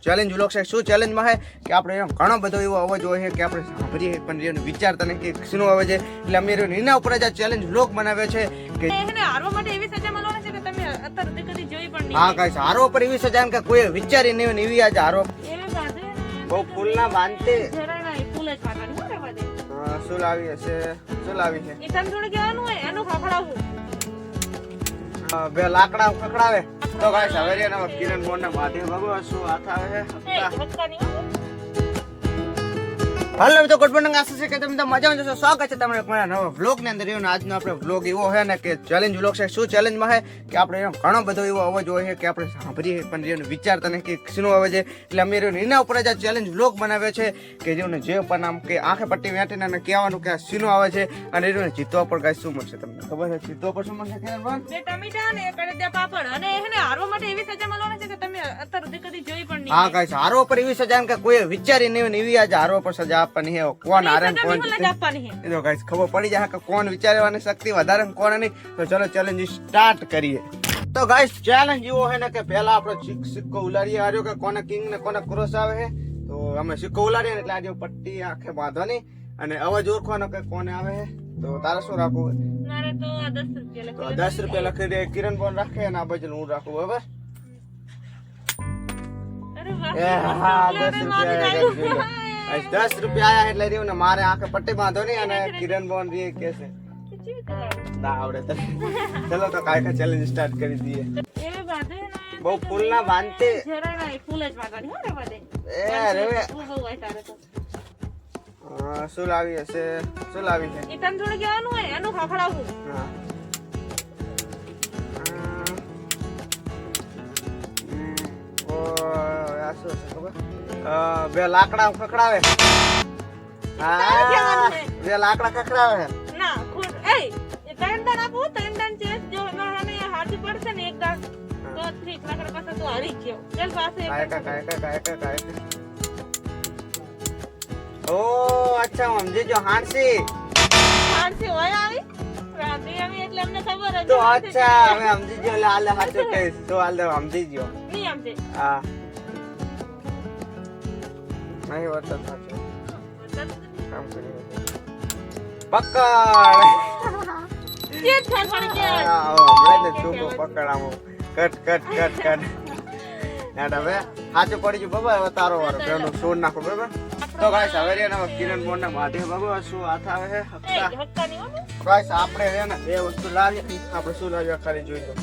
Challenge vlog છે. શું ચેલેન્જમાં છે કે આપણે એનો ઘણો બધો એવો અવાજ હોય છે કે આપણે સાંભળીએ પણ એને વિચારતા નહીં કે શું અવાજ છે. એટલે અમે એના ઉપર જ આ ચેલેન્જ વ્લોગ બનાવ્યો છે કે એને હારવા માટે એવી સજા મળવાની છે કે તમે અત્યાર સુધી કદી જોઈ પણ નહીં. હા ગાઈસ, હારો પર એવી સજા એમ કે કોઈ વિચારી નહીં હોય ને એવી આજે હારો એવી બાંધે ને બહુ ફૂલના બાંધતે. જરાય નહીં, ફૂલ જ ખાવાની હો રહેવા દે. શું લાવી હશે? શું લાવી છે? એ તને થોડું કહેવાનું હોય એનું ખખડાવવું. બે લાકડા ખખડાવે તો ગાઈસ હવે રે ને કિરણ મોહન ના માથે ભગવા શું હાથ આવે છે. હક્કાની હો. હાલો તો ગુડ મોર્નિંગ, આશા છે કે તમે તો મજામાં જશો. સ્વાગત છે તમારે મારા નવા વ્લોગ ની અંદર. આજનો આપણે વ્લોગ એવો છે ને કે ચેલેન્જ વ્લોગ છે. શું ચેલેન્જમાં છે કે આપણે એનો ઘણો બધો એવો અવાજ હોય છે કે આપણે સાંભળીએ પણ એને વિચારતા નહીં કે શું અવાજ છે. એટલે અમે એના ઉપર જ આ ચેલેન્જ વ્લોગ બનાવ્યો છે કે જેને જે પણ આમ કે આંખે પટ્ટી વેઠીને અને કહેવાનું કે આ સીનો આવે છે અને એને જીતવા પર ગાઈસ શું મળશે તમને ખબર છે? જીતવા પર શું મળશે કિરણભાઈ? બે ટમેટા ને એક અડદિયા પાપડ અને એને હારવા માટે એવી સજા મળવાની છે કે તમે અત્યાર સુધી કદી જોઈ પણ નહીં. હા ગાઈસ, હારો પર એવી સજા એમ કે કોઈ વિચારી નહીં હોય ને એવી આજે હારો પર સજા આપવાની છે. કોણ હારે ને કોણ જીતે આપવાની છે. એ તો ગાઈસ ખબર પડી જાય કે કોણ વિચારવાની શક્તિ વધારે ને કોણ નહીં. તો ચલો ચેલેન્જ સ્ટાર્ટ કરીએ. તો ગાઈસ ચેલેન્જ એવો છે ને કે પહેલા આપણો સિક્કો ઉલાડીએ હાર્યો કે કોને કિંગ ને કોને ક્રોસ આવે છે. તો અમે સિક્કો ઉલાડીએ ને એટલે આજે પટ્ટી આંખે બાંધવાની અને અવાજ ઓળખવાનો કે કોને આવે છે. તો તારે શું રાખવું? મારે તો આ 10 રૂપિયા તો લખી 10 રૂપિયા લખી દે, કિરણ બોન રાખે અને આ બાજુ હું રાખું. બરાબર? અરે વાહ. એ હા, 10 મારી રૂપિયા આયા. 10 રૂપિયા આયા એટલે રહ્યું ને મારે આંખે પટ્ટી બાંધો નહીં અને કિરણ બોન રે કે છે ના આવડે તને. ચલો તો કાયકા ચેલેન્જ સ્ટાર્ટ કરી દઈએ. એવી બાંધે ને બહુ ફૂલના બાંધતે. જરાય નહીં, ફૂલ જ બાંધવાની હો રહેવા દે. એ રેવે. બહુ હોય તારે તો. શું લાવી હશે? શું લાવી છે? એ તને થોડું કહેવાનું હોય એનું ખખડાવવું. હા. આ શું છે ખબર? બે લાકડા ખખડાવે. હા, બે લાકડા ખખડાવે. ના ખોટ એ ત્રણ દાન આપું, ત્રણ દાન છે જો મને હાથી પડશે ને એક દાન તો ઠીક, નકર પાછા તો હારી ગયો. ચલ પાસે કાયકા. ઓ અચ્છા, હું સમજી જો હાંસી. હાથી હોય આવી રાતી આવી એટલે અમને ખબર જ તો અચ્છા હવે સમજી ગયો. એટલે હાલે હાચું કહીશ તો હાલે સમજી ગયો. નહીં આમ છે. હા, નહીં વરસાદ સાચો કામ કરી પકડ. જે ઠાર પડી ગયા. હમણાં જ ચૂકો પકડામો. કટ હવે સાચું પડી ગયું બાબા. હવે તારો વારો પેલું સોડ નાખો. બરાબર? તો ગાઈસ હવે રે ને કિરણ મોહન ના માથે બાબા શું હાથ આવે છે. હક્કાની હો. ગાઈસ આપણે રે ને બે વસ્તુ લાવીએ. આપણે શું લાવ્યા ખાલી જોઈ લો.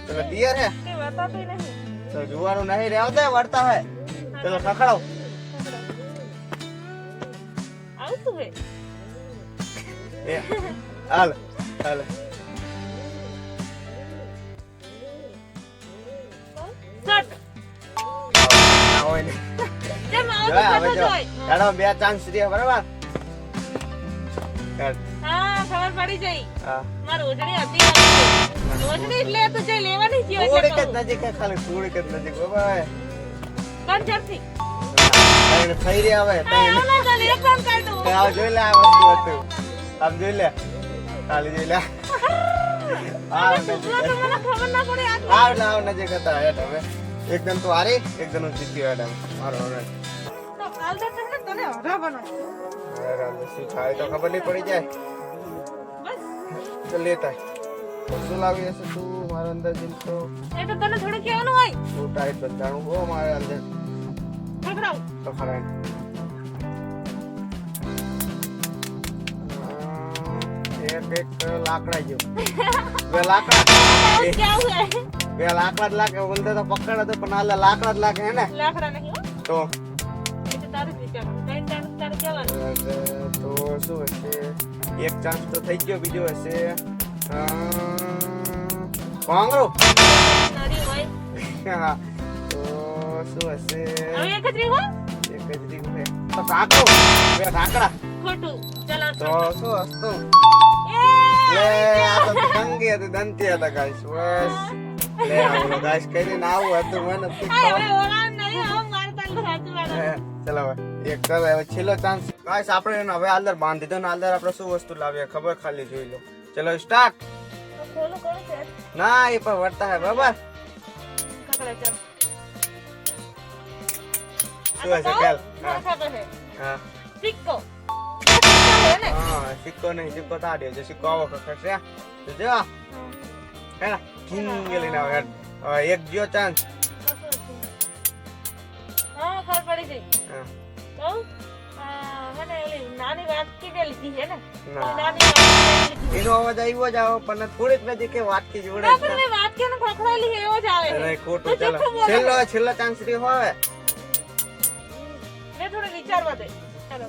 ચલો તિયાર હે? કે બતાતો નહીં. તો જોવાનું નહીં રહેતા વળતા હે. ચલો ખખડાવ. આવતું હે. એ હાલ. સટ. હોય ને જેમ હવે આવતું જો જોઈ. હેડો બે ચાન્સ રહ્યા. બરાબર? હેડ. હા ખબર પડી જઈ. હા, મારું ઓજણી હતી. ઓજણી એટલે તું જઈ લેવાની જ હોય થોડીક એટલે જ નજીક હે, ખાલી થોડીક જ નજીક. બાબા કંજરથી. તઈને થઈ રહ્યા હવે. તઈને આના ચાલ એક કામ કર દઉં. આવ જોઈ લે આ વસ્તુ. આમ જોઈ લે. ખાલી જોઈ લે. આવ નજીક. તો મને ખબર ના પડે આ આવ નજીક હતા. હેડ હવે એકદમ તું હારી, એકદમ હું જીતી. હેડ મારો હવે તો આલદા તને તને હરાવવાનો છે. શું થાય તો ખબર નહીં પડી જાય. બસ તો લેતા શું લાવી હશે તું મારા અંદર જીતતો? એ તો તને થોડું કહેવાનું હોય. તું ટાઈટ બંધાણું હો મારે અંદર પકડાવ. તો ખરા. એક લાકડા ગયો. બે લાકડા કેવું હે? બે લાકડા જ લાગે. બોલતે તો પકડ હતો પણ આ લાકડા જ લાગે હે ને. લાકડા નહીં હો. તો એ તો તારે જ વિચારવાનું. ત્રણ દાન તારે કહેવાનું. તો શું હશે? એક ચાન્સ તો થઈ ગયો. બીજો હશે કોંગરો. નારી હોય. હા, તો શું હશે? હવે એક જ રહ્યું હો. એક જ રીંગ છે તો કાંકરો. બે કાંકડા. ખોટું. ચાલો તો શું હસતું? એ લે આ તો કંગી હતી, દંતી હતા ગાઈસ. બસ લે આવું ગાઈસ કરીને આવું હતું મને. આ હવે ઓળાણ નહીં હો. મારે તારું સાચું વાળો. ચલો હવે એક કર. હવે છેલ્લો ચાન્સ ગાઈસ. આપણે એને હવે આલર બાંધી દીધો ને આલર આપણે શું વસ્તુ લાવીએ ખબર ખાલી જોઈ લો. ચલો સ્ટાર્ટ. ખોલું કોણ છે? ના એ પણ વર્તા હે. બરાબર? પકડે ચાલ. શું હશે ખ્યાલ? મને ખબર છે હા સિક્કો સિક્કો હે ને હા સિક્કો નહીં, સિક્કો તો આ રહ્યો છે. સિક્કો આવો ખખડશે તો જો હે ને કિંગ લઈને આવે હેડ. હવે એક ગયો ચાન્સ. હા ખબર પડી ગઈ હા કહું મને ઓલી નાની વાટકી કે લીધી છે ને ના. નાની વાટકી લીધી એનો અવાજ આવ્યો જ આવો પણ થોડીક નજીક કે વાટકી જોડે ના પણ મેં વાટકી ને ખખડાયેલી છે એવો જ આવે છે અરે ખોટું. તો ચાલો જુઠ્ઠું બોલે. છેલ્લો ચાન્સ રહ્યો હવે. મેં થોડું વિચારવા દે ચાલો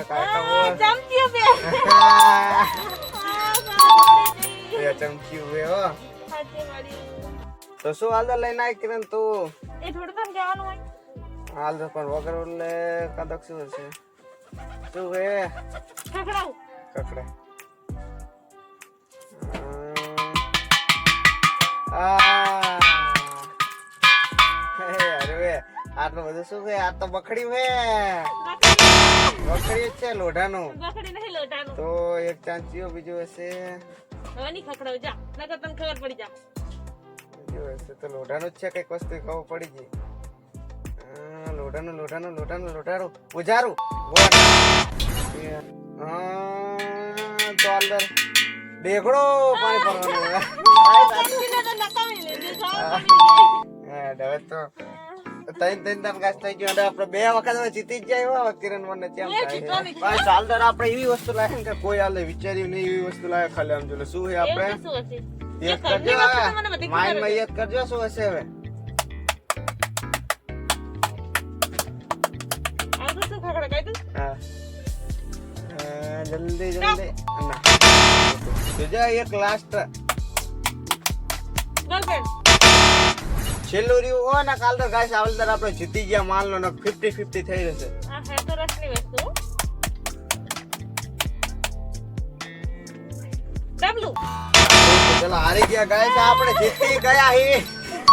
કાકા બોલ. ચમચીઓ બે એ ચમચી ઉભે હો. હાચી વાળી તો શું હાલ લઈને આવી કિરણ તું? એ થોડું તમ જવાનું હોય હાલ તો પણ વગર ઓલે કદક શું હશે? શું હે ખખડાવું કકડે? અરે વે આટલું બધું શું છે? આ તો બખડી હે. બખડી જ છે લોઢાનું. બકડી નહીં લોટાનું તો એક ચાંચીઓ બીજું હશે. હવે નહીં ખખડાવ જા નકર તને ખબર પડી જા બીજું હશે તો લોઢાનું જ છે. કઈક વસ્તુ ખબર પડી ગઈ. લોઢાનું ઉજારું. તો અંદર દેખડો પાણી ભરવાનું. ચમચીને તો નકામી લીધી ખબર પડી હવે તો ત્રણ ઘાસ થઈ ગયો. હવે આપણે બે વખત હવે જીતી જ જાય હો કિરણ મને કેમ એ થાય જીતવાની છે? ભાઈ ચાલદાર આપણે એવી વસ્તુ લાવે ને કે કોઈ હાલે વિચાર્યું નહીં એવી વસ્તુ લાવે. ખાલી આમ જોલે શું છે આપણે એવું તો શું હશે યાદ એ ઘરની કરજો. વસ્તુ તો મને બધી ખબર માઇન્ડમાં હતી. યાદ કરજો શું હશે હવે. આ તો શું ખખડે કઈ તું હા જલ્દી ના જોજો એક લાસ્ટ ગર્લફ્રેન્ડ છેલ્લું રહ્યું હો ને કાલ તો ગાઈસ આવલદાર આપણે જીતી ગયા માનલો ને 50-50 થઈ રહેશે. આ હે તો રસની વસ્તુ ડબલું તો ચલો હારી ગયા ગાઈસ આપણે જીતી ગયા હી.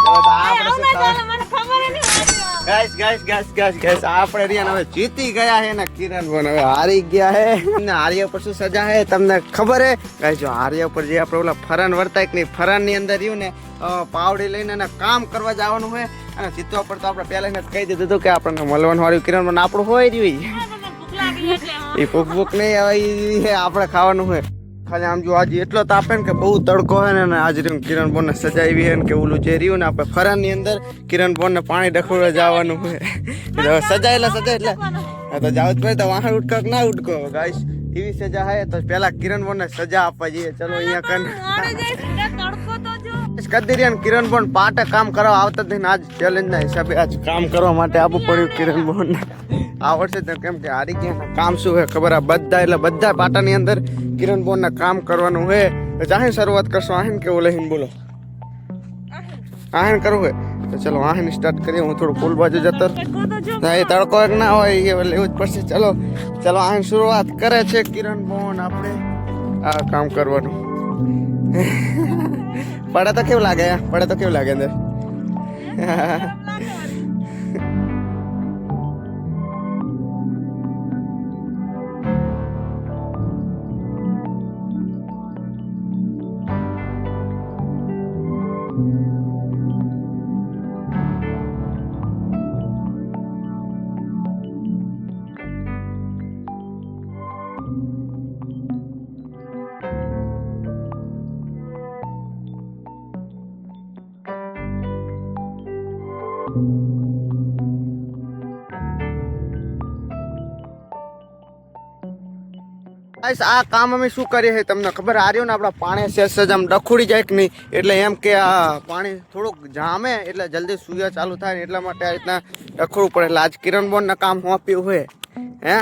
ચલો તો આપણે શું થાય? મને ખબર નહીં ગાઈસ આપણે રિયાન હવે જીતી ગયા હે ને કિરણ પણ હવે હારી ગયા હે. ને હાર્યા પર શું સજા હે તમને ખબર હે ગાઈસ? જો હાર્યા પર જે આપણે ઓલા ફરાન વર્તાય કે નહીં, ફરાન ની અંદર રહ્યું ને પાવડી લઈને એને કામ કરવા જવાનું હોય અને જીતવા પર તો આપણે પહેલા ને કહી દીધું હતું કે આપણને મળવાનું વાળું કિરણ પણ આપણું હોય રહ્યું ભૂખ લાગી એટલે એ ભૂખ નહીં હવે ઈ આપણે ખાવાનું હોય. ખાલી આમ જો આજે એટલો તાપે ને કે બહુ તડકો હોય ને આજ રહ્યું કિરણ બોન ને સજાવી હે ને કે ઓલું જે રહ્યું ને આપણે ફરાન ની અંદર કિરણ બોન ને પાણી ડખોડવા જવાનું હોય. એટલે સજાયેલા હા તો જાવ જ પડે તો વાહણ ઉઠકો કે ના ઉઠકો ગાઈસ એવી સજા હે તો પેલા કિરણ બોન ને સજા આપવા જઈએ. ચલો અહીંયા કન મોડે જઈશ તડકો તો જો કદરિયાન કિરણ બોન પાટે કામ કરવા આવતા જ નહીં. આજ ચેલેન્જ ના હિસાબે આજ કામ કરવા માટે આપવું પડ્યું કિરણ બોન આ વર્ષે તો કેમ કે હારી ગયા ને કામ શું હે ખબર? આ બધા એટલે બધા પાટાની અંદર કિરણ બોન ને કામ કરવાનું હે. ચાહે શરૂઆત કરશો આહીન કે ઓલેહીન બોલો? આહીન કરવું હે તો ચલો આહીન સ્ટાર્ટ કરીએ. હું થોડું પુલ બાજુ જતો તડકો તો જો ના એ તડકો એક ના હોય એ લેવું જ પડશે. ચલો આહીન શરૂઆત કરે છે કિરણ બોન આપણે આ કામ કરવાનું. પડે તો કેવું લાગે અંદર? ગાઈસ આ કામ અમે શું કરીએ છે તમને ખબર? આ રહ્યું ને આપણા પાણી સેજ આમ ડખોડી જાય કે નહીં એટલે એમ કે આ પાણી થોડુંક જામે એટલે જલ્દી સૂર્ય ચાલુ થાય ને એટલા માટે આ રીતના ડખોડવું પડે. એટલે આજ કિરણ બોન ને કામ સોંપ્યું હોય હે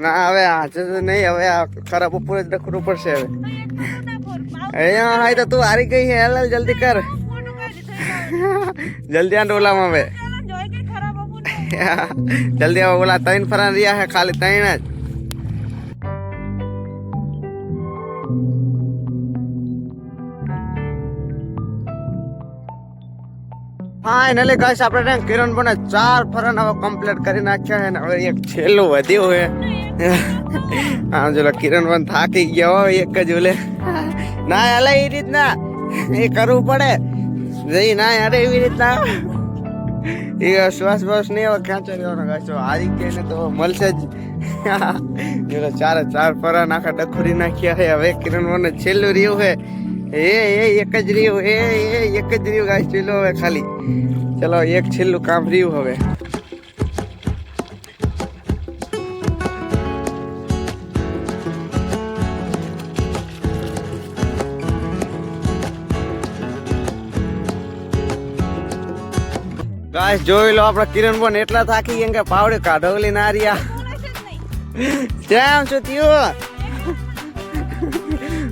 ના હવે આજે તો નહીં, હવે આ ખરાબ ઉપર જ ડખોડવું પડશે. હવે અહીંયા હાય તો તું હારી ગઈ હે. હાલ જલ્દી કર જલ્દી આ ડોલામાં હવે જલ્દી હવે ઓલા 3 ફરાન રહ્યા હે ખાલી 3 જ. ફાઇનલી ગાઈસ આપણે કિરણ બોને 4 ફરાન હવે કમ્પ્લીટ કરી નાખ્યા હે ને હવે એક છેલ્લું વધ્યું હે. હા જો કિરણ બોન થાકી ગયા હો એક જ ઓલે ના હાલે એ રીતના એ કરવું પડે જઈ ના યાર એવી રીતના એ શ્વાસ શ્વાસ નહીં હવે ખેંચો લેવાનો ગાઈસ તો હારી ગયા ને તો મળશે જ ચારે ચાર પરા નાખા ડખોરી નાખ્યા હે હવે કિરણ મને છેલ્લું રહ્યું હે એ એક જ રહ્યું એક જ રહ્યું ગાઈસ ચલો હવે ખાલી ચલો એક છેલ્લું કામ રહ્યું હવે ગાઈસ જોઈ લો આપડા કિરણ બોન એટલા થાકી ગયા કે પાવડે કાઢવલી ના રહ્યા કેમ છો ત્યો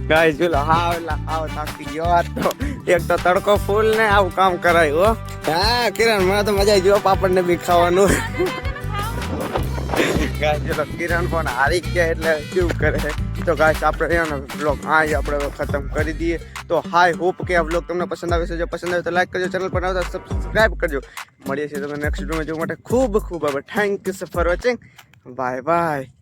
ગાઈસ જો લો હાવ થાકી ગયો આ તો એક તો તડકો ફૂલ ને આવું કામ કરાયું હો હા કિરણ મને તો મજા આવી ગયો પાપડ ને બી ખાવાનું ગાઈસ જો કિરણ પણ હારી ગયા એટલે કેવું કરે તો ગાઈસ આપણે એનો બ્લોગ આપણે ખતમ કરી દઈએ તો હાઈ હોપ કે આ બ્લોગ તમને પસંદ આવે છે જો પસંદ આવે તો લાઈક કરજો ચેનલ પર નવા સબસ્ક્રાઇબ કરજો મળીએ છીએ તમને નેક્સ્ટ વિડિયોમાં જોવા માટે ખૂબ ખૂબ આભાર thank you for watching bye bye